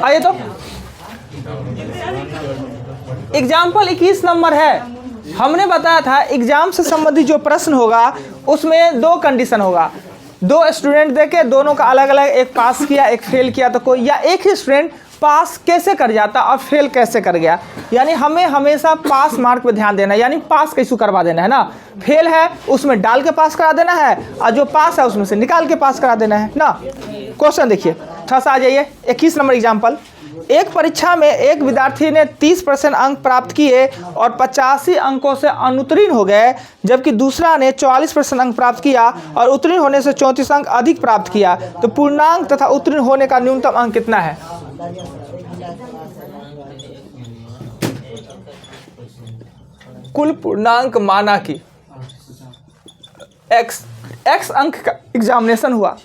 आइए तो example 21 number है। हमने बताया था एग्जाम से संबंधित जो प्रश्न होगा उसमें दो कंडीशन होगा, दो स्टूडेंट देखे, दोनों का अलग अलग, एक पास किया एक फेल किया तो कोई, या एक ही स्टूडेंट पास कैसे कर जाता और फेल कैसे कर गया। यानी हमें हमेशा पास मार्क पे ध्यान देना है, यानी पास कैसे करवा देना है ना, फेल है उसमें डाल के पास करा देना है और जो पास है उसमें से निकाल के पास करा देना है ना। क्वेश्चन देखिए थोड़ा सा आ जाइए। 21 नंबर एग्जाम्पल, एक परीक्षा में एक विद्यार्थी ने 30% अंक प्राप्त किए और 85 अंकों से अनुत्तीर्ण हो गए, जबकि दूसरा ने 44% अंक प्राप्त किया और उत्तीर्ण होने से 34 अंक अधिक प्राप्त किया, तो पूर्णांक तथा उत्तीर्ण होने का न्यूनतम अंक कितना है? कुल पूर्णांक माना कि x अंक का एग्जामिनेशन हुआ,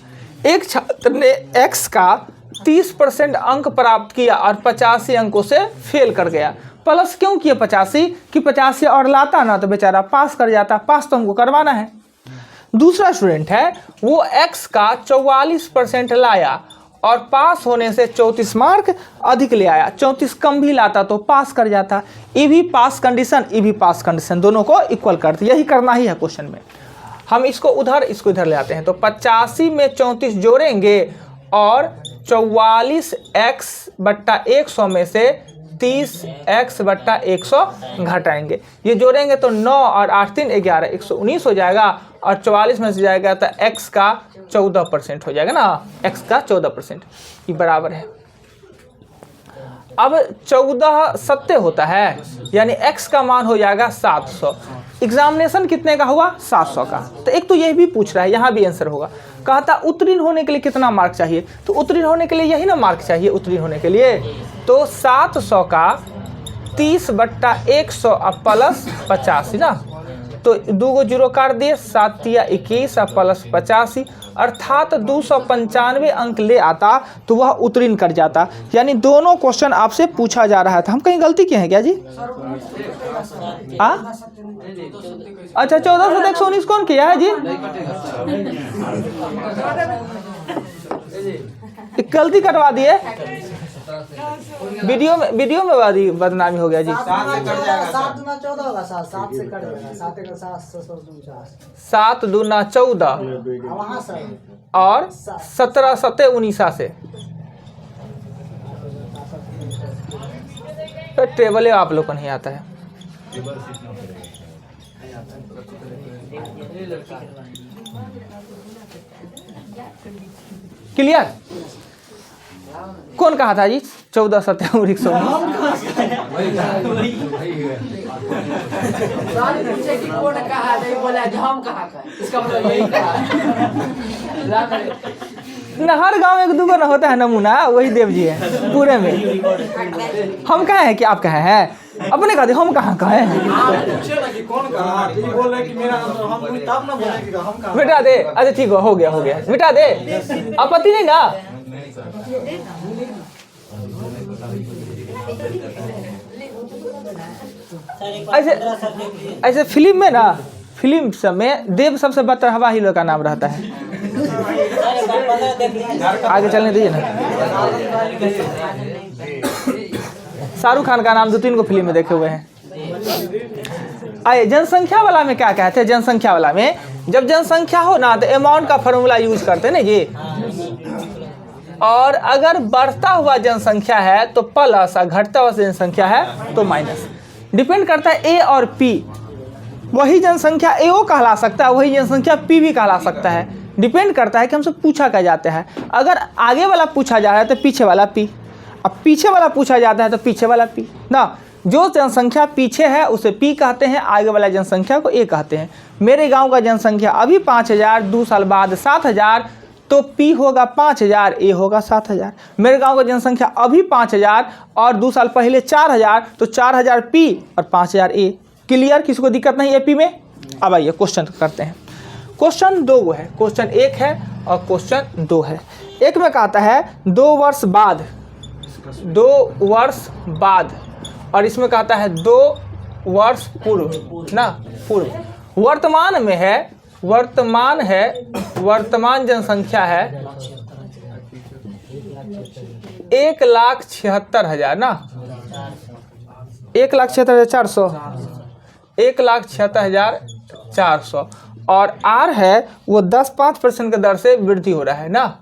एक छात्र ने x का 30% अंक प्राप्त किया और 85 अंकों से फेल कर गया। प्लस क्यों किया 85 कि 85 और लाता ना तो बेचारा पास कर जाता, पास तो हमको करवाना है। दूसरा स्टूडेंट है वो x का 44% लाया और पास होने से 34 मार्क अधिक ले आया, 34 कम भी लाता तो पास कर जाता। ये भी पास कंडीशन, ये भी पास कंडीशन, दोनों को इक्वल करते, यही करना ही है क्वेश्चन में। हम इसको उधर इसको इधर ले आते हैं, तो 85 में 34 जोड़ेंगे और 44x/100 में से 30x/100 घटाएंगे। ये जोड़ेंगे तो 9 और 8 3 11 119 हो जाएगा और 44 में से जाएगा तो x का 14% हो जाएगा ना, x का 14% ये बराबर है। अब 14 सत्य होता है यानी x का मान हो जाएगा 700। एग्जामिनेशन कितने का हुआ? 700 का। तो एक तो यही भी पूछ रहा है, यहाँ भी आंसर होगा। कहता उत्तीर्ण होने के लिए कितना मार्क चाहिए, तो उत्तीर्ण होने के लिए यही ना मार्क चाहिए उत्तीर्ण होने के लिए, तो 700 का 30/100 प्लस 85 ना, तो 2 को 0 काट दिए, 7 या 21 प्लस 85 अर्थात 295 अंक ले आता तो वह उत्तीर्ण कर जाता। यानी दोनों क्वेश्चन आपसे पूछा जा रहा था। हम कहीं गलती किए हैं क्या जी? अच्छा 14 से 119 कौन किया है जी? गलती कटवा दिए, वीडियो में बदनामी हो गया जी। 7 दूना 14 और 17 7 19 से तो टेबल आप लोग को नहीं आता है। क्लियर? कौन कहा था जी 14 7 19? हर गांव एक दूगो ना होता है नमूना, वही देव जी है पूरे में। हम कहे हैं कि आप कहे हैं? अपने कहते हम कहाँ कहे हैं? मिटा दे। अच्छा ठीक हो गया मिटा दे, आपत्ति नहीं ना? ऐसे फिल्म में ना, फिल्म सब में देव सबसे बदतरहवा हीरो का नाम रहता है। आगे चलने दीजिए ना। शाहरुख खान का नाम 2-3 को फिल्म में देखे हुए हैं। आइए जनसंख्या वाला में क्या कहते हैं? जनसंख्या वाला में जब जनसंख्या हो ना तो अमाउंट का फॉर्मूला यूज करते हैं ना जी, और अगर बढ़ता हुआ जनसंख्या है तो प्लस और घटता हुआ जनसंख्या है तो माइनस। डिपेंड करता है ए और पी, वही जनसंख्या एओ कहला सकता है, वही जनसंख्या पी भी कहला सकता है। डिपेंड करता है कि हमसे पूछा क्या जाता है। अगर आगे वाला पूछा जा रहा है तो पीछे वाला पी, अब पीछे वाला पूछा जाता है तो पीछे वाला पी ना। जो जनसंख्या पीछे है उसे पी कहते हैं, आगे वाला जनसंख्या को ए कहते हैं। मेरे गांव का जनसंख्या अभी 5000, 2 साल बाद 7000, तो पी होगा 5000, ए होगा 7000। मेरे गांव का जनसंख्या अभी 5000 और 2 साल पहले 4000, तो 4000 पी और 5000 ए। क्लियर? किसी को दिक्कत नहीं एपी में? अब आइए क्वेश्चन करते हैं। क्वेश्चन 2 है, क्वेश्चन 1 है और क्वेश्चन 2 है। एक में कहता है 2 वर्ष बाद, 2 वर्ष बाद, और इसमें कहता है 2 वर्ष पूर्व ना, पूर्व। वर्तमान में है, वर्तमान जनसंख्या है 1,76,000 ना, 1,76,400, 1,76,400 और आर है वो 5% के दर से वृद्धि हो रहा है ना,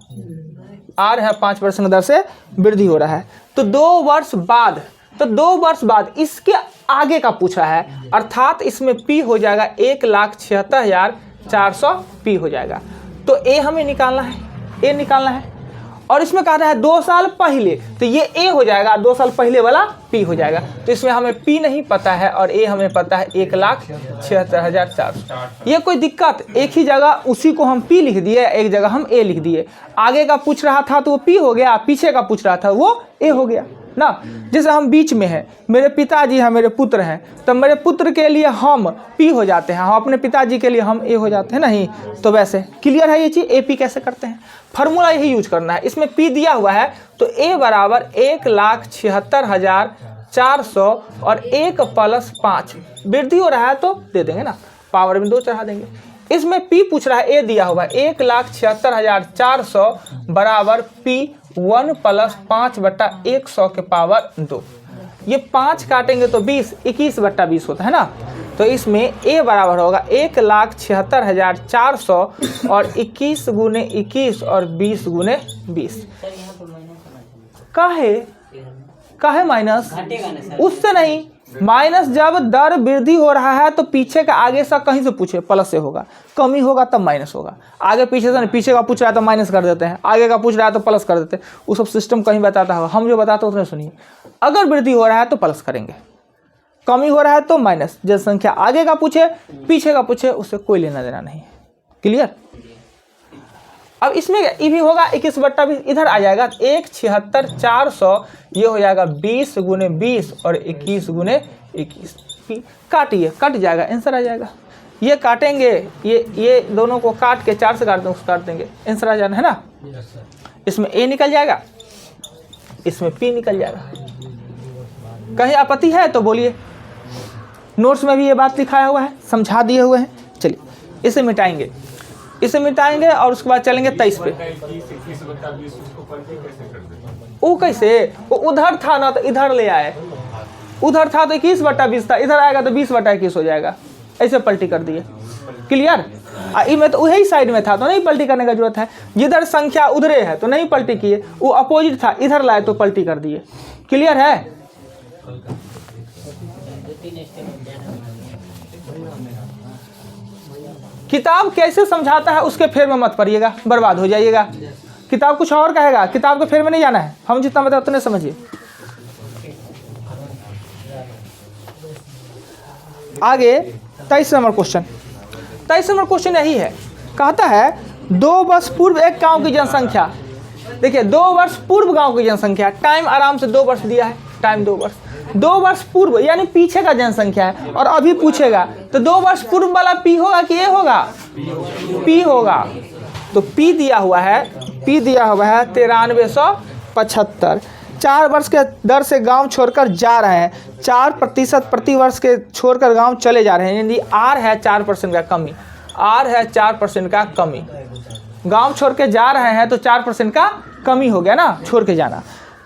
आर है 5% की दर से वृद्धि हो रहा है। तो 2 वर्ष बाद, तो 2 वर्ष बाद इसके आगे का पूछा है, अर्थात इसमें पी हो जाएगा 1,76,400 पी हो जाएगा। तो ए हमें निकालना है, ए निकालना है और इसमें कह रहा है 2 साल पहले, तो ये ए हो जाएगा, 2 साल पहले वाला पी हो जाएगा। तो इसमें हमें पी नहीं पता है और ए हमें पता है 1,76,400। ये कोई दिक्कत, एक ही जगह उसी को हम पी लिख दिए, एक जगह हम ए लिख दिए। आगे का पूछ रहा था तो वो पी हो गया, पीछे का पूछ रहा था वो ए हो गया ना। जैसे हम बीच में हैं, मेरे पिताजी हैं, मेरे पुत्र हैं, तो मेरे पुत्र के लिए हम पी हो जाते हैं, हम अपने पिताजी के लिए हम ए हो जाते हैं नहीं। तो वैसे क्लियर है ये चीज़, ए पी कैसे करते हैं, फार्मूला यही यूज करना है। इसमें पी दिया हुआ है तो ए बराबर 1,76,400 और 1 + 5 वृद्धि हो रहा है तो दे देंगे ना, पावर में 2 चढ़ा देंगे। इसमें पी पूछ रहा है, ए दिया हुआ है 1,76,400 बराबर पी 1 + 5/100 के पावर 2। ये 5 काटेंगे तो 20, 21/20 होता है ना। तो इसमें ए बराबर होगा 1,76,400 और 21 × 21 और 20 × 20। काहे माइनस, उससे नहीं, माइनस जब दर वृद्धि हो रहा है तो पीछे का आगे से कहीं से पूछे प्लस से होगा, कमी होगा तब माइनस होगा। आगे पीछे से नहीं, पीछे का पूछ रहा है तो माइनस कर देते हैं, आगे का पूछ रहा है तो प्लस कर देते हैं। वो सब सिस्टम कहीं बताता होगा, हम जो बताते हैं उसमें सुनिए। अगर वृद्धि हो रहा है तो प्लस करेंगे, कमी हो रहा है तो माइनस। जनसंख्या आगे का पूछे पीछे का पूछे उससे कोई लेना देना नहीं। क्लियर। अब इसमें ये भी होगा 21/20, इधर आ जाएगा 1,76,400, ये हो जाएगा 20 × 20 और 21 × 21। काटिए, कट जाएगा, आंसर आ जाएगा। ये काटेंगे, ये दोनों को काट के 4 से काट देंगे, आंसर आ जाना है ना। इसमें ए निकल जाएगा, इसमें पी निकल जाएगा। कहीं आपत्ति है तो बोलिए, नोट्स में भी ये बात लिखाया हुआ है, समझा दिए हुए हैं। चलिए इसे मिटाएंगे, इसे मिटाएंगे और उसके बाद चलेंगे 23 पे। वो कैसे, वो उधर था ना तो इधर ले आए, उधर था तो 21/20 था, इधर आएगा तो 20/21 हो जाएगा, ऐसे पलटी कर दिए। क्लियर। में तो वही साइड में था तो नहीं पलटी करने का जरूरत है, जिधर संख्या उधरे है तो नहीं पलटी किए, वो अपोजिट था इधर लाए तो पलटी कर दिए। क्लियर है। किताब कैसे समझाता है उसके फेर में मत पड़िएगा, बर्बाद हो जाइएगा। किताब कुछ और कहेगा, किताब के फेर में नहीं जाना है, हम जितना बताए उतने समझिए। आगे 23 नंबर क्वेश्चन, 23 नंबर क्वेश्चन यही है, कहता है 2 वर्ष पूर्व एक गांव की जनसंख्या। देखिए 2 वर्ष पूर्व गांव की जनसंख्या, टाइम आराम से 2 वर्ष दिया है, टाइम 2 वर्ष, 2 वर्ष पूर्व यानी पीछे का जनसंख्या है और अभी पूछेगा तो 2 वर्ष पूर्व वाला पी होगा कि ए होगा, पी होगा। तो पी दिया हुआ है, पी दिया हुआ है 9375। 4 वर्ष के दर से गांव छोड़कर जा रहे हैं, 4% प्रति वर्ष के छोड़कर गांव चले जा रहे हैं, यानी आर है 4% का कमी, आर है 4% का कमी। गांव छोड़ के जा रहे हैं तो 4% का कमी हो गया ना, छोड़ के जाना।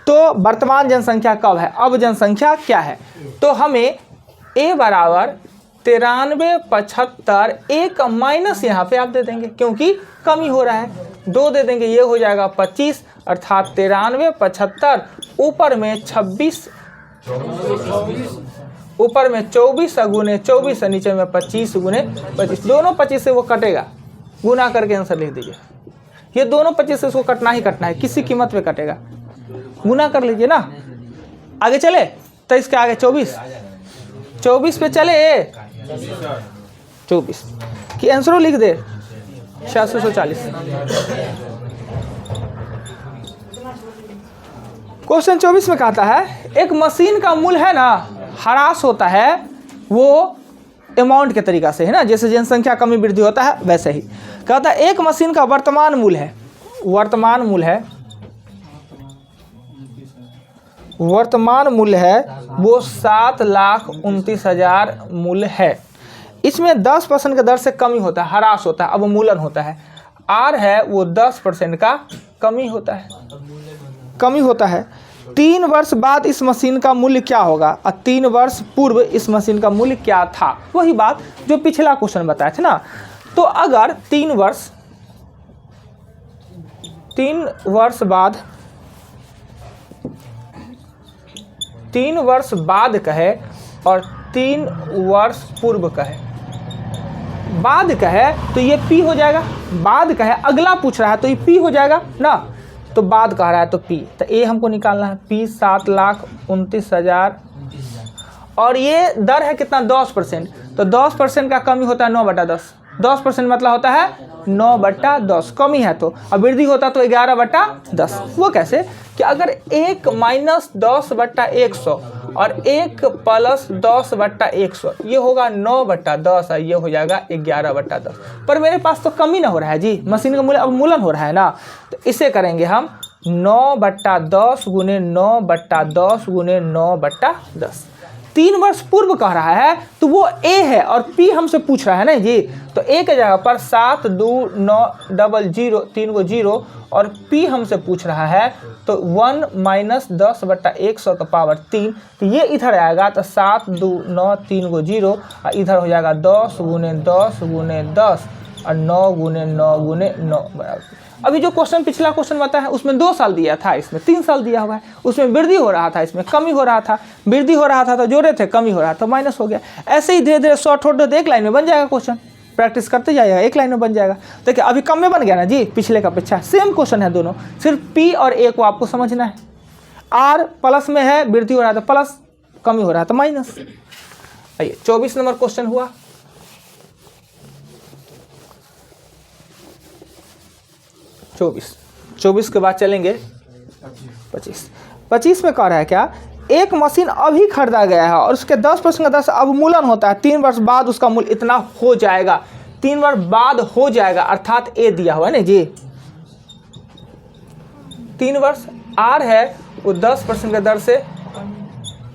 तो वर्तमान जनसंख्या कब है, अब जनसंख्या क्या है, तो हमें ए बराबर 9375, एक माइनस यहाँ पे आप दे देंगे क्योंकि कमी हो रहा है, 2 दे देंगे, ये हो जाएगा 25, अर्थात 9375 ऊपर में 26, ऊपर में 24 × 24 नीचे में 25 × 25, दोनों 25 से वो कटेगा, गुना करके आंसर लिख दीजिए। ये दोनों 25 से उसको कटना ही कटना है, किसी कीमत पे कटेगा, गुना कर लीजिए ना। आगे चले तो इसके आगे 24 पे चले, 24 की आंसर लिख दे 640। क्वेश्चन 24 में कहता है एक मशीन का मूल्य है ना, ह्रास होता है वो अमाउंट के तरीका से है ना, जैसे जनसंख्या कमी वृद्धि होता है वैसे ही। कहता है एक मशीन का वर्तमान मूल्य है, वर्तमान मूल्य है वो 7,29,000 मूल्य है। इसमें 10% के दर से कमी होता है, ह्रास होता है, अब मूलन होता है। आर है वो 10% का कमी होता है, कमी होता है। 3 वर्ष बाद इस मशीन का मूल्य क्या होगा और 3 वर्ष पूर्व इस मशीन का मूल्य क्या था, वही बात जो पिछला क्वेश्चन बताए थे ना। तो अगर 3 वर्ष बाद कहे और 3 वर्ष पूर्व कहे, बाद कहे तो ये P हो जाएगा, बाद कहे अगला पूछ रहा है तो ये P हो जाएगा ना, तो बाद कह रहा है तो P, तो A हमको निकालना है P 7,29,000 और ये दर है कितना 10%, तो 10% का कमी होता है 9/10, 10% मतलब होता है 9/10, कमी है तो, अब वृद्धि होता तो 11/10। वो कैसे कि अगर 1 - 10/100 और 1 + 10/100 ये होगा 9/10 और ये हो जाएगा 11/10, पर मेरे पास तो कमी ना हो रहा है जी, मशीन का मूल्य अवमूलन हो रहा है ना, तो इसे करेंगे हम 9/10 गुने 9/10 गुने 9/10। 3 वर्ष पूर्व कह रहा है तो वो A है और P हमसे पूछ रहा है ना जी, तो A के जगह पर 7 2 9 0 3 को 0 और P हमसे पूछ रहा है तो 1 - 10/100 का पावर 3, तो ये इधर आएगा तो 7 2 9 3 को 0 और इधर हो जाएगा 10 गुने 10 गुने 10 और 9 गुने 9 गुने 9 बराबर। अभी जो क्वेश्चन पिछला क्वेश्चन बताया है उसमें 2 साल दिया था, इसमें 3 साल दिया हुआ है, उसमें वृद्धि हो रहा था, इसमें कमी हो रहा था, वृद्धि हो रहा था तो जोड़े थे, कमी हो रहा था माइनस हो गया। ऐसे ही धीरे धीरे शॉर्ट होते तो 1 लाइन में बन जाएगा क्वेश्चन, प्रैक्टिस करते जाइएगा 1 लाइन में बन जाएगा। देखिए अभी कम में बन गया ना जी, पिछले का अपेक्षा सेम क्वेश्चन है दोनों, सिर्फ P और A को आपको समझना है। R प्लस में है, वृद्धि हो रहा था प्लस, कमी हो रहा था माइनस। आइए 24 नंबर क्वेश्चन हुआ। 24 के बाद चलेंगे 25 में कह रहा है क्या, एक मशीन अभी खरीदा गया है और उसके 10% का दर से अवमूलन होता है, 3 वर्ष बाद उसका मूल्य इतना हो जाएगा, 3 वर्ष बाद हो जाएगा, अर्थात A दिया हुआ है ना जी। 3 वर्ष R है वो 10% के दर से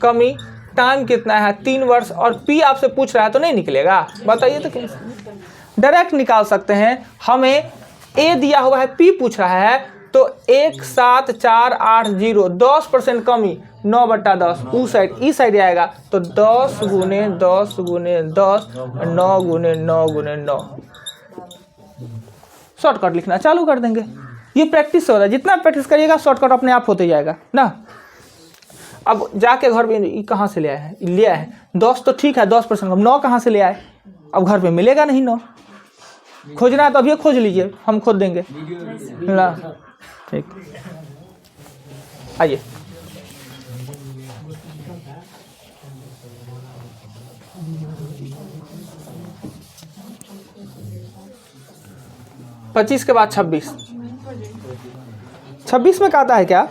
कमी, टाइम कितना है 3 वर्ष और P आपसे पूछ रहा है तो नहीं निकलेगा, बताइए तो कैसे, डायरेक्ट निकाल सकते हैं। हमें A दिया हुआ है, P पूछ रहा है तो 17480, 10% कमी 9/10, उस साइड ई साइड आएगा तो 10 गुने 10 गुने 10 9 गुने 9 गुने 9। शॉर्टकट लिखना चालू कर देंगे, ये प्रैक्टिस हो रहा है, जितना प्रैक्टिस करिएगा शॉर्टकट अपने आप होते जाएगा ना। अब जाके घर पे कहाँ से ले आए हैं, ले आए हैं 10 तो ठीक है, 10% कम, 9 कहाँ से ले आए, अब घर पे मिलेगा नहीं 9, खोजना है तो अभी खोज लीजिए, हम खोज देंगे ना, ठीक। आइए पच्चीस के बाद 26 में कहता है क्या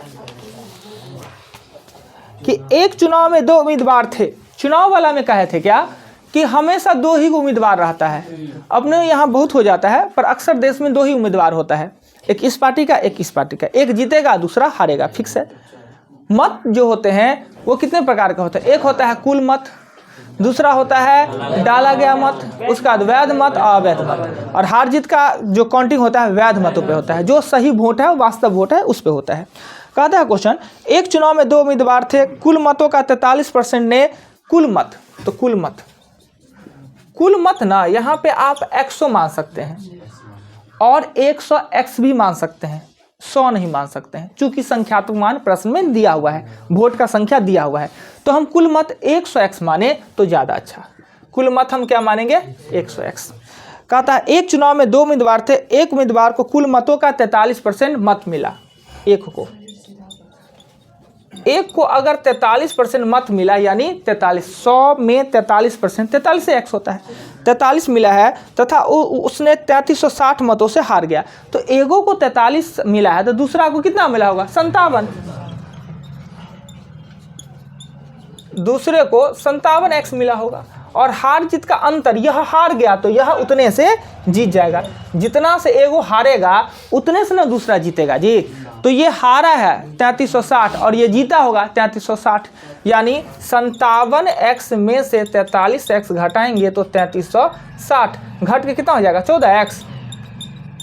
कि एक चुनाव में 2 उम्मीदवार थे, चुनाव वाला में कहे थे क्या कि हमेशा 2 ही उम्मीदवार रहता है, अपने यहाँ बहुत हो जाता है पर अक्सर देश में 2 ही उम्मीदवार होता है, एक इस पार्टी का एक इस पार्टी का, एक जीतेगा दूसरा हारेगा, फिक्स है। मत जो होते हैं वो कितने प्रकार के होते हैं, एक होता है कुल मत, दूसरा होता है डाला गया मत, उसका बाद वैध मत और अवैध मत, और हार जीत का जो काउंटिंग होता है वैध मतों पे होता है, जो सही वोट है वास्तव वोट है उस पे होता है। कहता है क्वेश्चन, एक चुनाव में 2 उम्मीदवार थे, कुल मतों का 43% ने कुल मत, तो कुल मत ना यहाँ पे आप 100 मान सकते हैं और 100x भी मान सकते हैं, 100 नहीं मान सकते हैं, चूंकि संख्यात्मक मान प्रश्न में दिया हुआ है, वोट का संख्या दिया हुआ है, तो हम कुल मत 100x माने तो ज़्यादा अच्छा। कुल मत हम क्या मानेंगे 100x। कहता है एक चुनाव में 2 उम्मीदवार थे, एक उम्मीदवार को कुल मतों का 43% मत मिला, एक को अगर 43% मत मिला यानी 43, 100 में 43%, 43 से x होता है, 43 मिला है तथा उसने 3360 मतों से हार गया, तो एगो को 43 मिला है तो दूसरा को कितना मिला होगा 57, दूसरे को 57x मिला होगा, और हार जीत का अंतर, यह हार गया तो यह उतने से जीत जाएगा, जितना से एगो हारेगा उतने से ना दूसरा जीतेगा जी। तो ये हारा है 3360 और ये जीता होगा 3360, यानी 57x में से 43x घटाएंगे तो 3360, घट के कितना हो जाएगा 14x,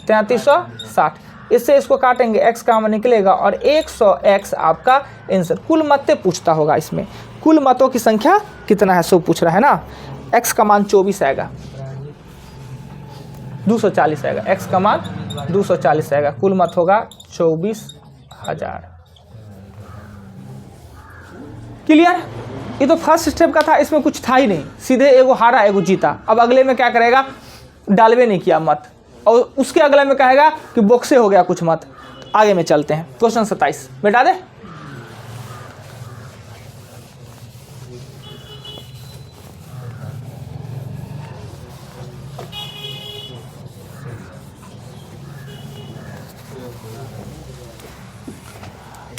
3360। इससे इसको काटेंगे, x कॉमन निकलेगा और 100x आपका आंसर। कुल मतें पूछता होगा इसमें, कुल मतों की संख्या कितना है सो पूछ रहा है ना। x का मान 24 आएगा, 240 आएगा, x का मान 240 आएगा, कुल मत होगा 24,000। क्लियर? ये तो फर्स्ट स्टेप का था, इसमें कुछ था ही नहीं, सीधे एगो हारा एगो जीता। अब अगले में क्या करेगा, डालवे नहीं किया मत, और उसके अगले में कहेगा कि बॉक्से हो गया कुछ मत। आगे में चलते हैं, क्वेश्चन 27 बेटा दे।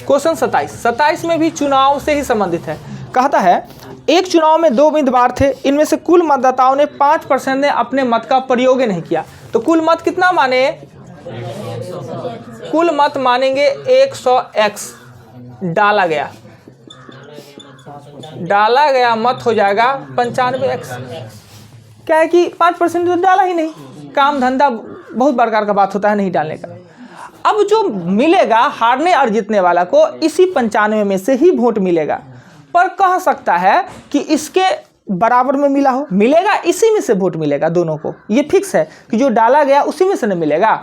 क्वेश्चन 27 में भी चुनाव से ही संबंधित है। कहता है एक चुनाव में 2 उम्मीदवार थे, इनमें से कुल मतदाताओं ने 5% ने अपने मत का प्रयोग नहीं किया, तो कुल मत कितना माने, कुल मत मानेंगे 100x। डाला गया मत हो जाएगा 95x। क्या है कि 5% तो डाला ही नहीं, काम धंधा बहुत प्रकार का बात होता है नहीं डालने का। अब जो मिलेगा हारने और जीतने वाला को इसी 95 में से ही वोट मिलेगा, पर कह सकता है कि इसके बराबर में मिला हो, मिलेगा इसी में से वोट मिलेगा दोनों को, ये फिक्स है कि जो डाला गया उसी में से न मिलेगा।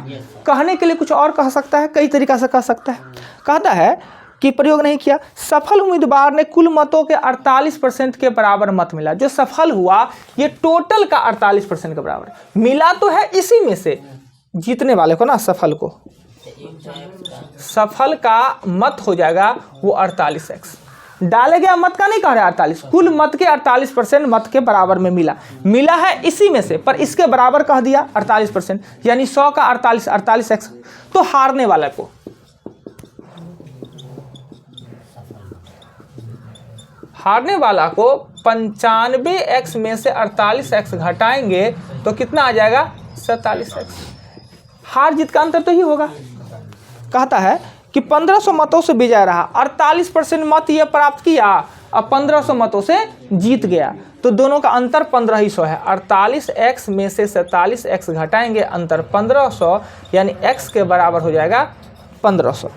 कहने के लिए कुछ और कह सकता है, कई तरीका से कह सकता है। कहता है कि प्रयोग नहीं किया, सफल उम्मीदवार ने कुल मतों के 48% के बराबर मत मिला। जो सफल हुआ ये टोटल का 48% के बराबर मिला, तो है इसी में से जीतने वाले को ना, सफल को, सफल का मत हो जाएगा वो 48x। डाले गया मत का नहीं कह रहे 48, कुल मत के 48% मत के बराबर में मिला है इसी में से, पर इसके बराबर कह दिया 48%, यानी 100 का 48x। तो हारने वाले को हारने वाला को 95x में से 48x घटाएंगे तो कितना आ जाएगा 47x। हार जीत का अंतर तो ही होगा। कहता है कि 1500 मतों से विजय रहा, 48% मत ये प्राप्त किया, अब 1500 मतों से जीत गया, तो दोनों का अंतर 1500 है। 48x में से 47x घटाएंगे, अंतर 1500, यानी x के बराबर हो जाएगा 1500।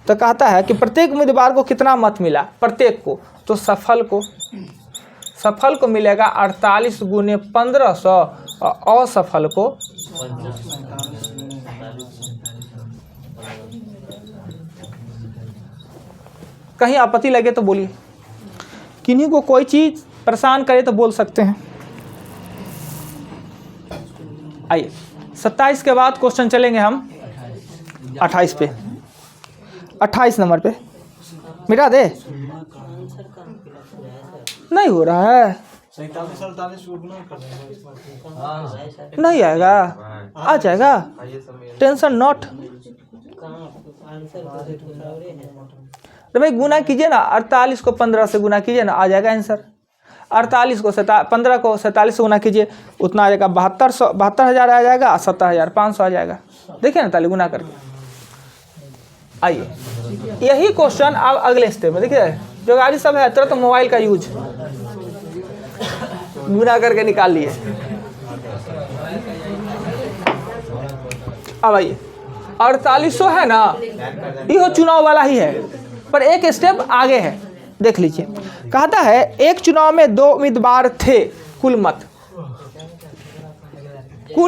तो कहता है कि प्रत्येक उम्मीदवार को कितना मत मिला, प्रत्येक को, तो सफल को मिलेगा 48 गुने 1500 और असफल को कहीं आपत्ति लगे तो बोलिए, किन्हीं को कोई चीज परेशान करे तो बोल सकते हैं। आइए 27 के बाद क्वेश्चन चलेंगे हम 28 पे, 28 नंबर पे। मिटा दे, नहीं हो रहा है, नहीं आएगा, आ जाएगा, टेंशन नॉट। तो भाई गुना कीजिए ना, 48 को 15 से गुना कीजिए ना, आ जाएगा आंसर। 48 को 15 को 47 से गुना कीजिए, उतना आ जाएगा 72,000 आ जाएगा, 70,500 आ जाएगा। देखिए ना ताली गुना करके। आइए यही क्वेश्चन अब अगले स्टेप में देखिए, जो गाड़ी सब है तुरंत तो मोबाइल का यूज गुना करके निकाल लिए। अब आइए 4800 है ना, ये चुनाव वाला ही है, पर एक स्टेप आगे है, देख लीजिए। कहता है एक चुनाव में 2 उम्मीदवार थे, कुल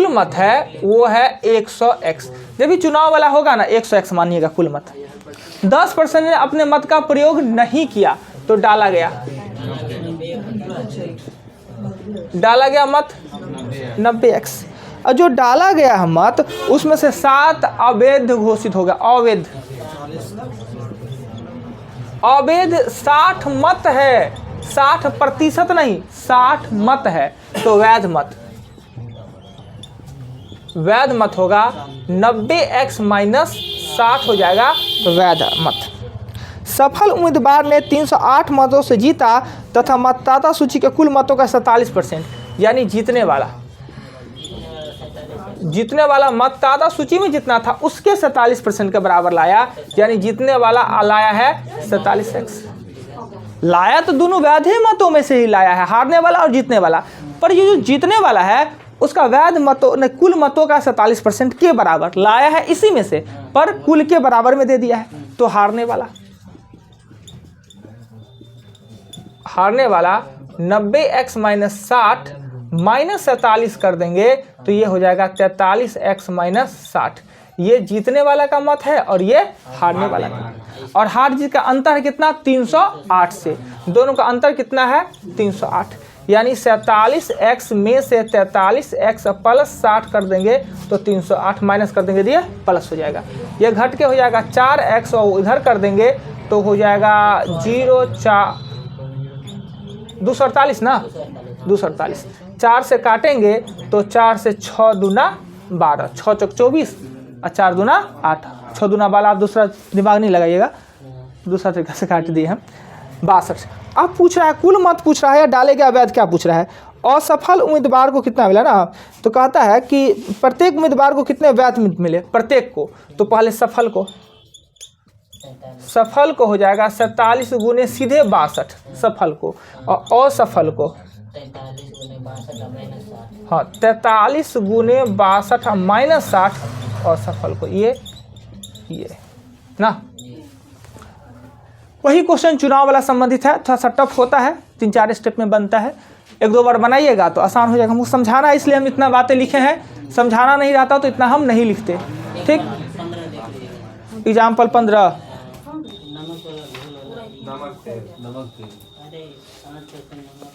मत है वो है 100x। जब भी चुनाव वाला होगा ना 100x मानिएगा कुल मत। 10% ने अपने मत का प्रयोग नहीं किया, तो डाला गया मत 90x। और जो डाला गया मत उसमें से 7 अवैध घोषित हो गया, अवैध 60 मत है, 60% नहीं 60 मत है, तो वैध मत होगा 90x माइनस 60 हो जाएगा वैध मत। सफल उम्मीदवार ने 308 मतों से जीता तथा मतदाता सूची के कुल मतों का 47%, यानी जीतने वाला मतदाता सूची में जितना था उसके 47% के बराबर लाया, यानी जीतने वाला लाया है 47x। लाया तो दोनों वैध मतों में से ही लाया है, हारने वाला और जीतने वाला, पर ये जो जीतने वाला है उसका वैध मतों ने कुल मतों का 47% के बराबर लाया है इसी में से, पर कुल के बराबर में दे दिया है, तो हारने वाला 90x माइनस 60 माइनस 47 कर देंगे तो ये हो जाएगा 43x माइनस 60। ये जीतने वाला का मत है और ये हारने वाला का। और हार जीत का अंतर कितना, 308 से, दोनों का अंतर कितना है, 308। यानी 47x में से 43x प्लस 60 कर देंगे तो 308 माइनस कर देंगे, ये प्लस हो जाएगा। ये घट के हो जाएगा 4x और इधर कर देंगे तो हो जाएगा 248 ना, 248। 4 से काटेंगे तो 4 से 6 दूना 12, 6 चौक 24 और 4 दूना 8, 6 दूना 12। आप दूसरा दिमाग नहीं लगाइएगा, दूसरा तरीका से काट दिए हम, 62। अब पूछ रहा है कुल मत पूछ रहा है या डाले गया वैध क्या पूछ रहा है। असफल उम्मीदवार को कितना मिला ना, तो कहता है कि प्रत्येक उम्मीदवार को कितने वैध मिले, प्रत्येक को। तो पहले सफल को हो जाएगा 47 गुने सीधे 62 सफल को, और असफल को 43 गुने 62 माइनस 60 असफल को, ये ना। वही क्वेश्चन चुनाव वाला संबंधित है, थोड़ा सा टफ होता है, 3-4 स्टेप में बनता है। 1-2 बार बनाइएगा तो आसान हो जाएगा। हमको समझाना है इसलिए हम इतना बातें लिखे हैं, समझाना नहीं रहता तो इतना हम नहीं लिखते। ठीक, एग्जाम्पल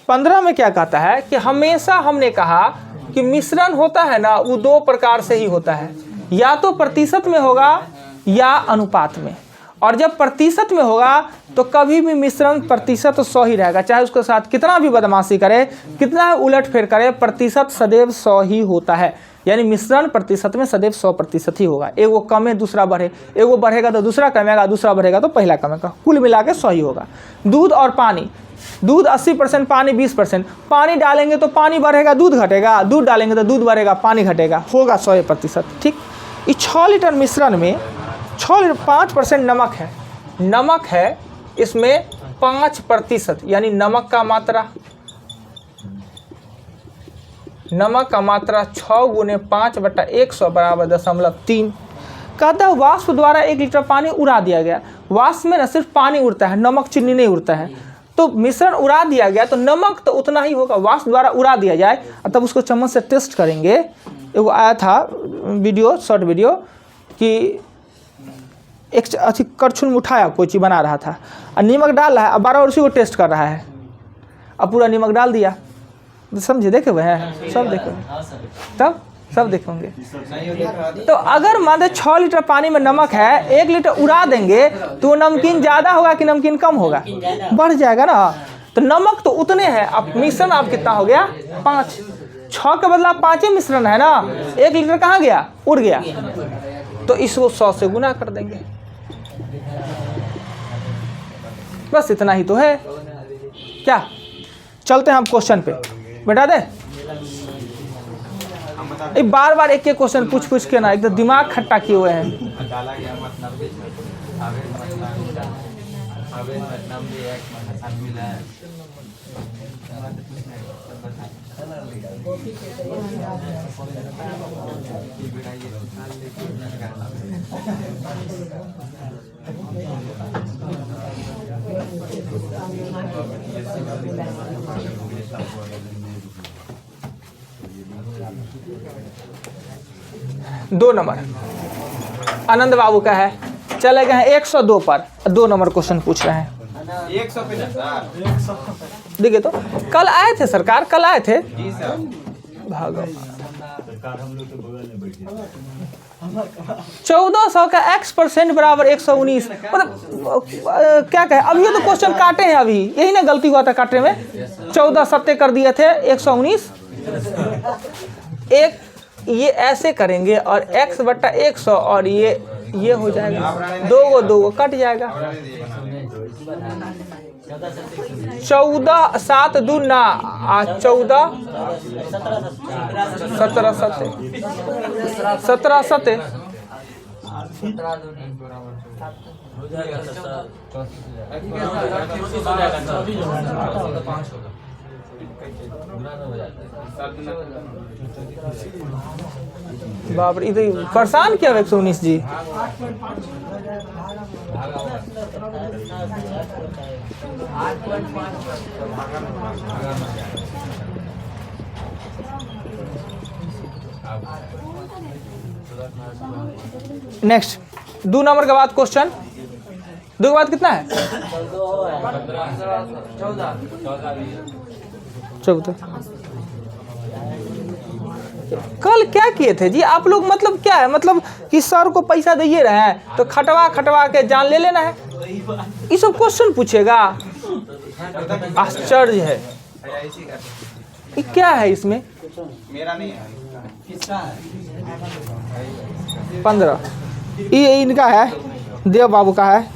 15 में क्या कहता है कि हमेशा हमने कहा कि मिश्रण होता है ना, वो 2 प्रकार से ही होता है, या तो प्रतिशत में होगा या अनुपात में। और जब प्रतिशत में होगा तो कभी भी मिश्रण प्रतिशत 100 ही रहेगा, चाहे उसके साथ कितना भी बदमाशी करे, कितना उलटफेर करे, प्रतिशत सदैव 100 ही होता है। यानी मिश्रण प्रतिशत में सदैव 100% ही होगा। एगो कमे दूसरा बढ़े, एगो बढ़ेगा तो दूसरा कमेगा, दूसरा बढ़ेगा तो पहला कमेगा, कुल मिला के 100 ही होगा। दूध और पानी, दूध 80%, पानी 20%। पानी डालेंगे तो पानी बढ़ेगा, दूध घटेगा, दूध डालेंगे तो दूध बढ़ेगा, पानी घटेगा, होगा 100%। ठीक, इस 6 लीटर मिश्रण में 5% नमक है, नमक है इसमें 5%, यानी नमक का मात्रा 6 गुने 5/100 बराबर 0.3। कहता है वाष्प द्वारा 1 लीटर पानी उड़ा दिया गया। वाष्प में न सिर्फ पानी उड़ता है, नमक चीनी नहीं उड़ता है। तो मिश्रण उड़ा दिया गया तो नमक तो उतना ही होगा, वाष्प द्वारा उड़ा दिया जाए और तब उसको चम्मच से टेस्ट करेंगे। एगो आया था वीडियो, शॉर्ट वीडियो, कि एक करछुल में उठाया, कोई चीज़ बना रहा था और नमक डाल रहा है, अब 12 उसी को टेस्ट कर रहा है, अब पूरा नमक डाल दिया। समझे, देखे हुए हैं सब, देखे हुए तब सब देखे होंगे। तो अगर मान 6 लीटर पानी में नमक है, 1 लीटर उड़ा देंगे तो नमकीन ज़्यादा होगा कि नमकीन कम होगा, बढ़ जाएगा ना। तो नमक तो उतने हैं, अब मिश्रण आप कितना हो गया, 5। 6 के बदला 5 ही मिश्रण है ना, 1 लीटर कहाँ गया, उड़ गया। तो इसको 100 से गुना कर देंगे, बस इतना ही तो है। क्या, चलते हैं हम क्वेश्चन पे, बैठा दे। बार बार एक क्वेश्चन पूछ के ना एकदम दिमाग खट्टा किए हुए हैं। दो नंबर आनंद बाबू का है, चले गए हैं 102 पर, 2 नंबर क्वेश्चन पूछ रहे हैं। 100 पे सर, देखिए तो कल आए थे सरकार, कल आए थे। भागो 1400 का x% बराबर 119, मतलब क्या कहे, अभी तो क्वेश्चन काटे हैं, अभी यही ना गलती हुआ था काटने में। 14 सत्ते कर दिए थे 119, एक ये ऐसे करेंगे और x/100 और ये हो जाएगा, 2 कट जाएगा। 14 7 दूना 14 17 सत्ते 17 सत्ते 5 बाप रे, तो परेशान किया 119 जी। नेक्स्ट 2 नंबर के बाद क्वेश्चन, 2 के बाद कितना है? 14। कल क्या किए थे जी आप लोग? मतलब क्या है, मतलब कि सर को पैसा दिए रहे हैं तो खटवा खटवा के जान ले लेना है, ये सब क्वेश्चन पूछेगा? आश्चर्य है, ये क्या है इसमें? मेरा नहीं है, 15 ये इनका है, देव बाबू का है।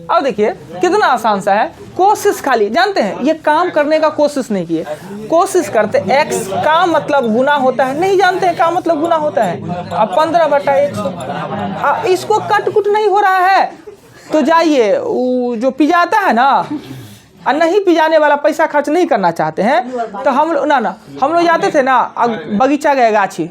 अब देखिए कितना आसान सा है, कोशिश खाली जानते हैं, ये काम करने का कोशिश नहीं किए, कोशिश करते x का मतलब गुना होता है, नहीं जानते हैं का मतलब गुना होता है। अब 15/100 इसको कट कुट नहीं हो रहा है तो जाइए जो पिजाता है ना, और नहीं पिजाने वाला पैसा खर्च नहीं करना चाहते हैं तो हम लोग जाते थे ना, बगीचा गए गाछी,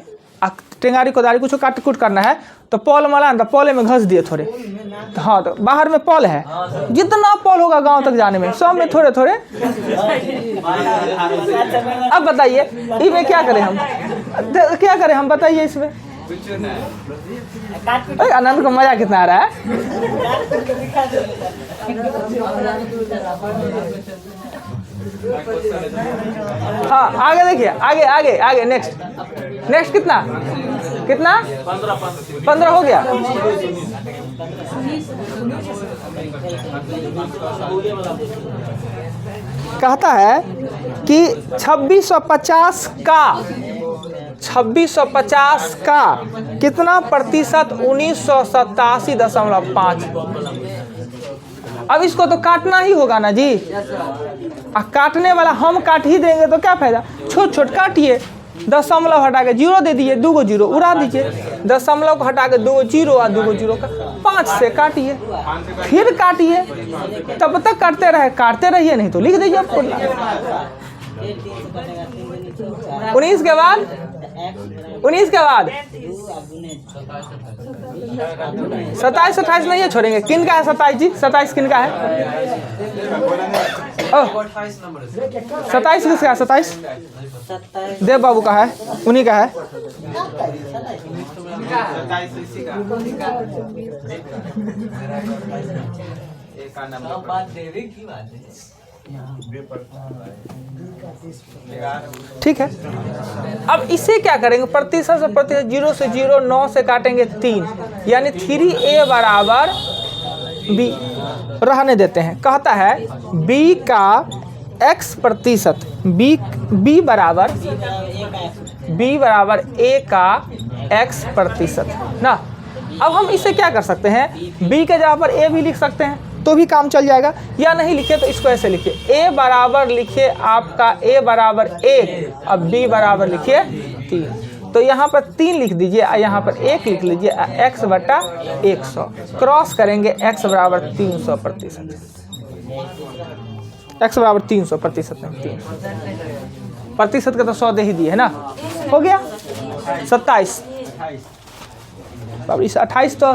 टेंगारी कोदारी कुछ काट कुट करना है तो पॉल माला तो पॉले में घस दिए थोड़े, तो हाँ तो बाहर में पॉल है, जितना पॉल होगा गांव तक जाने में सब में थोड़े थोड़े। अब बताइए इसमें क्या करें हम, क्या करें हम बताइए इसमें? आनंद को मजा कितना आ रहा है। हाँ आगे देखिए, आगे आगे आगे नेक्स्ट कितना 15 हो गया। कहता है कि 2650 का कितना प्रतिशत 1987.5। अब इसको तो काटना ही होगा ना जी, काटने वाला हम काट ही देंगे तो क्या फायदा, छोट छोट काटिए, दशमलव हटा के 0 दे दीजिए, 2 0 उड़ा दीजिए, दशमलव को हटा के 2 0 और 2 0 का 5 से काटिए, फिर काटिए, तब तक काटते रहिए, नहीं तो लिख दीजिए। 19 के बाद 27 28 नहीं है, छोड़ेंगे। किन का है 27 जी? 27 किन का है? 27 किसका है? 27 देव बाबू का है, उन्हीं का है। ठीक है, अब इसे क्या करेंगे, प्रतिशत से प्रतिशत, 0 से 0, 9 से काटेंगे 3, यानी 3a बराबर b रहने देते हैं। कहता है b का x प्रतिशत, b बराबर a का x प्रतिशत ना। अब हम इसे क्या कर सकते हैं, b के जगह पर a भी लिख सकते हैं तो भी काम चल जाएगा, या नहीं लिखे तो इसको ऐसे लिखिए, a बराबर लिखिए आपका a बराबर 1, अब b बराबर लिखिए 3, तो यहाँ पर 3 लिख दीजिए और यहाँ पर 1 लिख लीजिए, x बटा 100 क्रॉस करेंगे, x बराबर 300%, x बराबर 300% में 300% का तो 100 दे ही दिए है ना, हो गया 27। इस 28 तो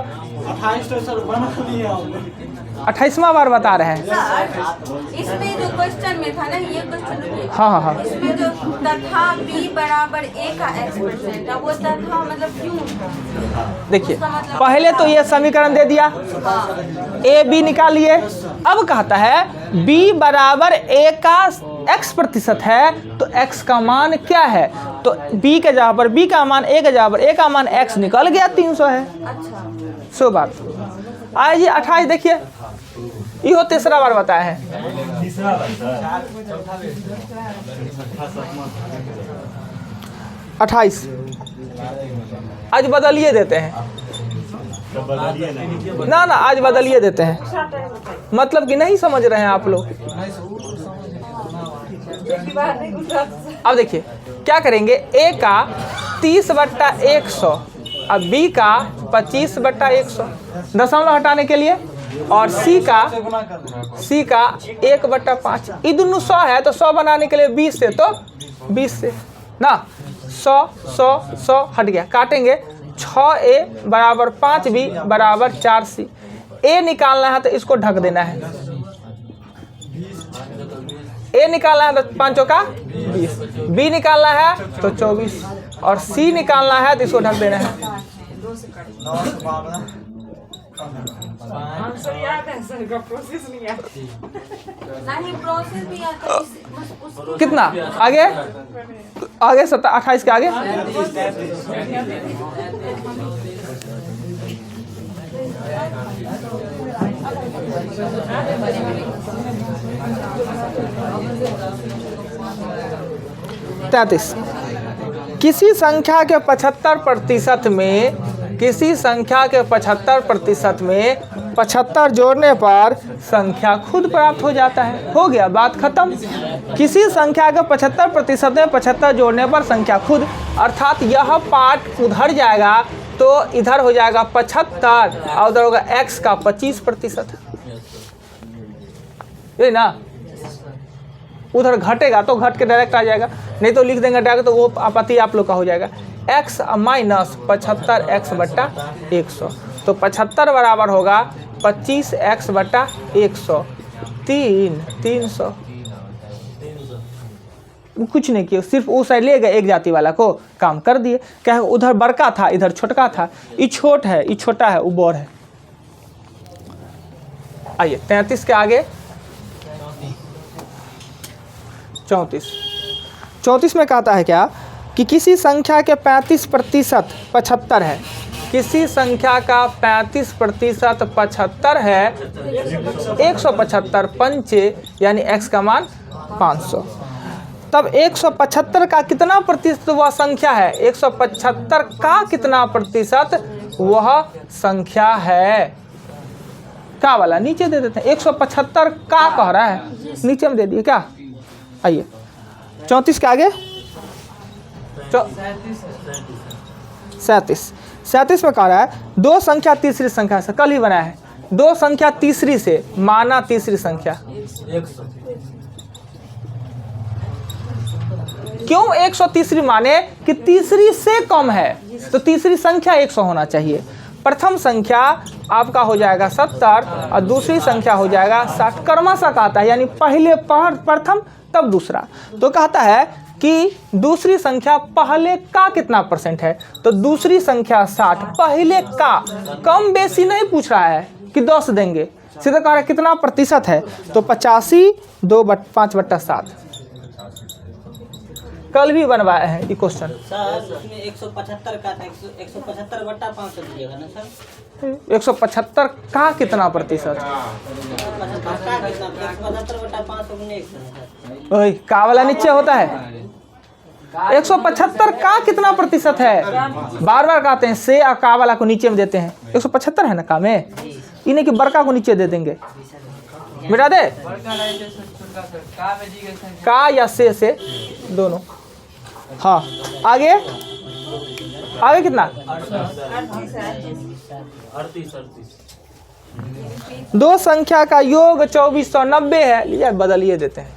28वां बार बता रहे हैं। इसमें जो क्वेश्चन में था ना, ये क्वेश्चन हाँ इसमें जो तथा b बराबर a का x%, अब वो तथा मतलब क्यों? देखिए पहले तो ये समीकरण दे दिया, a b निकाल लिए, अब कहता है b बराबर a का x प्रतिशत है तो x का मान क्या है, तो b के जगह पर b का मान a के जगह पर a का मान x निकल गया 300 है। अच्छा, सो बात आए जी 28 देखिए, यो तीसरा बार बताया है। 28 आज बदलिए देते हैं ना, आज बदलिए देते हैं, मतलब कि नहीं समझ रहे हैं आप लोग। अब देखिए क्या करेंगे, a का 30/100 और b का 25/100 दशमलव हटाने के लिए, और C का 1/5। ये दोनों 100 है तो 100 बनाने के लिए 20 से, तो 20 से ना 100 हट गया, काटेंगे 6A बराबर 5B बराबर 4C। A निकालना है तो इसको ढक देना है, A निकालना है तो 5 का 20, B निकालना है तो 24 और C निकालना है तो इसको ढक देना है। आंसर याद है सर का, प्रोसेस नहीं याद। नहीं प्रोसेस भी आता है, उसकी कितना आगे 28 के आगे तैतीस। किसी संख्या के 75% में, किसी संख्या के 75% में 75 जोड़ने पर संख्या खुद प्राप्त हो जाता है। हो गया, बात खत्म। किसी संख्या के 75% में 75 जोड़ने पर संख्या खुद, अर्थात यह पार्ट उधर जाएगा तो इधर हो जाएगा 75 और उधर होगा x का 25%, ये ना। उधर घटेगा तो घट के डायरेक्ट आ जाएगा, नहीं तो लिख देंगे डायरेक्ट तो वो आपत्ति आप लोग का हो जाएगा। x माइनस 75x/100, तो 75 बराबर होगा 25x/100, 300। कुछ नहीं किया, सिर्फ वो साइड ले गए एक जाति वाला को, काम कर दिए। क्या है, उधर बड़का था इधर छोटका था, ये छोट है ये छोटा है वो बड़ है। आइए 33 के आगे 34 में कहता है क्या कि किसी संख्या के 35% 75 है, किसी संख्या का 35% 75 है, 175 पंचे यानी x का मान 500। तब 175 का कितना प्रतिशत वह संख्या है, 175 का कितना प्रतिशत वह संख्या है, क्या वाला नीचे दे देते हैं। 175 का कह रहा है, नीचे में दे दिए क्या। आइए 34 के आगे 37 में कह रहा है दो संख्या तीसरी संख्या से, कल ही बनाया है, दो संख्या तीसरी से, माना तीसरी संख्या। क्यों 100 तीसरी माने कि तीसरी से कम है तो तीसरी संख्या 100 होना चाहिए। प्रथम संख्या आपका हो जाएगा 70 और दूसरी संख्या हो जाएगा 60, क्रमशः कहता है, यानी पहले प्रथम तब दूसरा। तो कहता है कि दूसरी संख्या पहले का कितना परसेंट है, तो दूसरी संख्या 60, पहले का, कम बेसी नहीं पूछ रहा है कि 10 देंगे, सीधा कह रहा है कितना प्रतिशत है, तो 85 5/7। कल भी बनवाए हैं ये क्वेश्चन सर। उसमें 175 का था, 175/500 दीजिएगा ना सर। 175 का कितना प्रतिशत, 175/500 ओए का वाला नीचे होता है। 175 का कितना प्रतिशत है, बार बार कहते हैं से और का वाला को नीचे में देते हैं। 175 है ना का में, इन्हें कि बड़का को नीचे दे देंगे, मिटा दे का या से दोनों। हाँ आगे आगे कितना, 38। दो संख्या का योग 2490 है, लिया बदलिए देते हैं,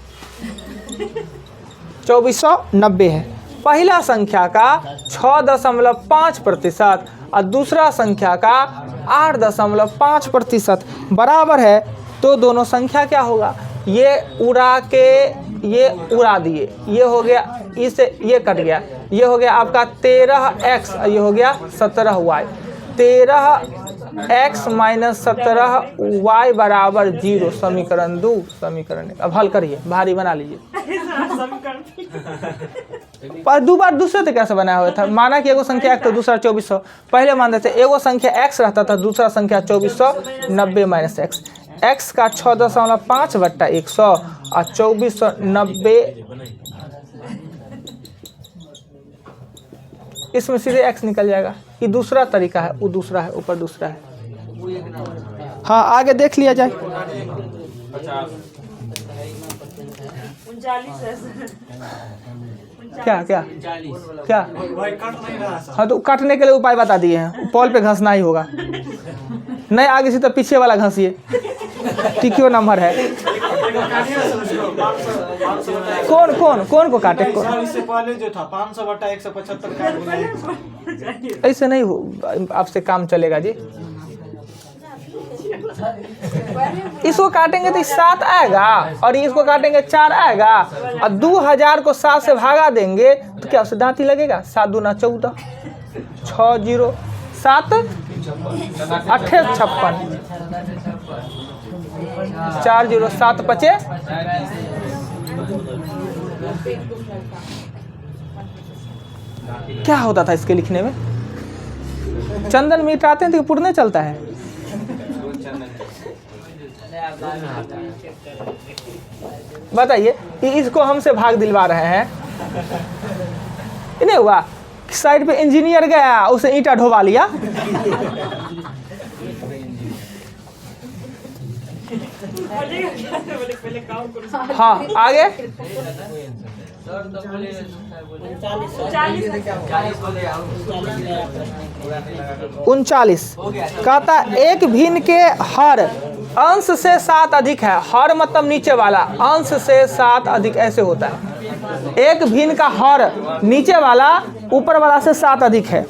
2490 है। पहला संख्या का 6.5% और दूसरा संख्या का 8.5% बराबर है, तो दोनों संख्या क्या होगा, ये उड़ा के ये उड़ा दिए, ये हो गया, इससे ये कट गया, ये हो गया आपका 13x और ये हो गया 17y। 13x - 17y बराबर 0, समीकरण 2, समीकरण 1। अब हल करिए, भारी बना लीजिए। पर दो बार दूसरे से कैसे बनाया हुआ था, माना कि एगो संख्या 1 तो दूसरा 2400, पहले मान देते एगो संख्या x रहता था, दूसरा संख्या 2490 - x। x का 6.5/100 और 2490, इसमें सीधे x निकल जाएगा। ये दूसरा तरीका है, वो दूसरा है, ऊपर दूसरा है। हाँ आगे देख लिया जाए। 39 है सर। क्या क्या क्या? हाँ तो काटने के लिए उपाय बता दिए हैं, पॉल पे घसना ही होगा, नहीं आगे से तो पीछे वाला घसिए, टिकियो नंबर है। कौन को काटे? कौन? इससे पहले जो था 500/175 काट दिया। ऐसे नहीं हो, आपसे काम चलेगा जी। इसको काटेंगे तो 7 आएगा और इसको काटेंगे 4 आएगा, और 2000 को 7 से भागा देंगे तो क्या उससे दांत ही लगेगा? 7 दूना 14, 6 0 7 8 56, 4 0 7 5 क्या होता था इसके लिखने में? चंदन मिटाते हैं तो पुरने चलता है। बताइए कि इसको हमसे भाग दिलवा रहे हैं, नहीं हुआ? साइड पे इंजीनियर गया, उसे ईंटा ढोवा लिया, पहले काम करो। हाँ आगे 39 कहता एक भिन्न के हर अंश से 7 अधिक है। हर मतलब नीचे वाला, अंश से 7 अधिक ऐसे होता है। एक भिन्न का हर नीचे वाला ऊपर वाला से 7 अधिक है।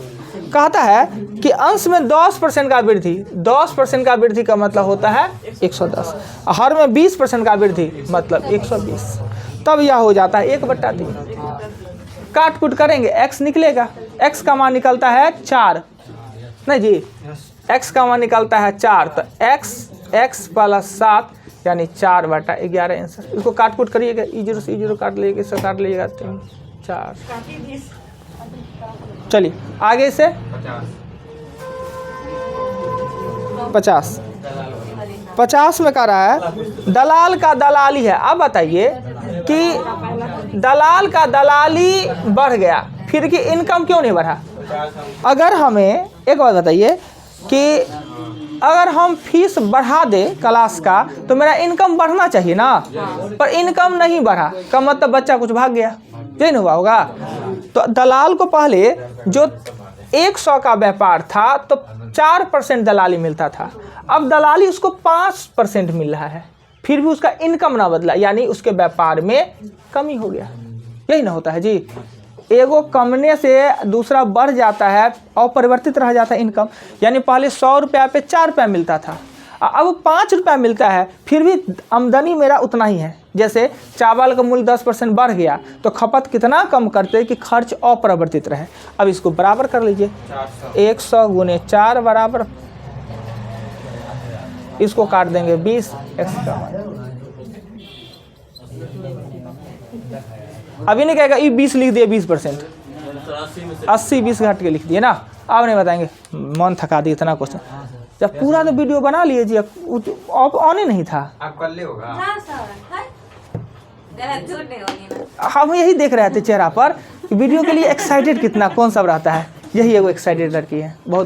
कहता है कि अंश में 10% का वृद्धि, 10% का वृद्धि का मतलब होता है 110, हर में 20% का वृद्धि मतलब 120, तब यह हो जाता है 1/3। काट कुट करेंगे x निकलेगा, x का मान निकलता है 4, नहीं जी, x का मान निकलता है 4, तो x प्लस 7 यानी 4/11 आंसर। इसको काट कुट करिएगा, E0 से E0 काट लीजिएगा, इससे काट लीजिएगा 3 4। चलिए आगे से 50 में कह रहा है दलाल का दलाली है। अब बताइए कि दलाल का दलाली बढ़ गया, फिर कि इनकम क्यों नहीं बढ़ा? अगर हमें एक बात बताइए कि अगर हम फीस बढ़ा दे क्लास का तो मेरा इनकम बढ़ना चाहिए ना, पर इनकम नहीं बढ़ा का मतलब बच्चा कुछ भाग गया, ये नहीं हुआ होगा। तो दलाल को पहले जो 100 का व्यापार था तो 4% दलाली मिलता था, अब दलाली उसको 5% मिल रहा है, फिर भी उसका इनकम ना बदला, यानी उसके व्यापार में कमी हो गया। यही ना होता है जी, एगो कमने से दूसरा बढ़ जाता है और परिवर्तित रह जाता है इनकम। यानी पहले 100 रुपया पे 4 रुपया मिलता था, अब 5 रुपया मिलता है, फिर भी आमदनी मेरा उतना ही है। जैसे चावल का मूल्य 10% बढ़ गया तो खपत कितना कम करते कि खर्च अपरिवर्तित रहे। अब इसको बराबर कर लीजिए, 100 गुने 4 बराबर, इसको काट देंगे 20 एक्स्ट्रा। अभी नहीं कहेगा ये 20 लिख दिए 20%, 80 20 घट के लिख दिए ना। अब नहीं बताएंगे, मन थका दिए इतना क्वेश्चन। जब पूरा तो वीडियो बना लिए जी, अब ऑन ही नहीं था। आप कर ले होगा। हम यही देख रहे थे चेहरा पर वीडियो के लिए एक्साइटेड कितना कौन सब रहता है। यही एगो एक्साइटेड लड़की है, बहुत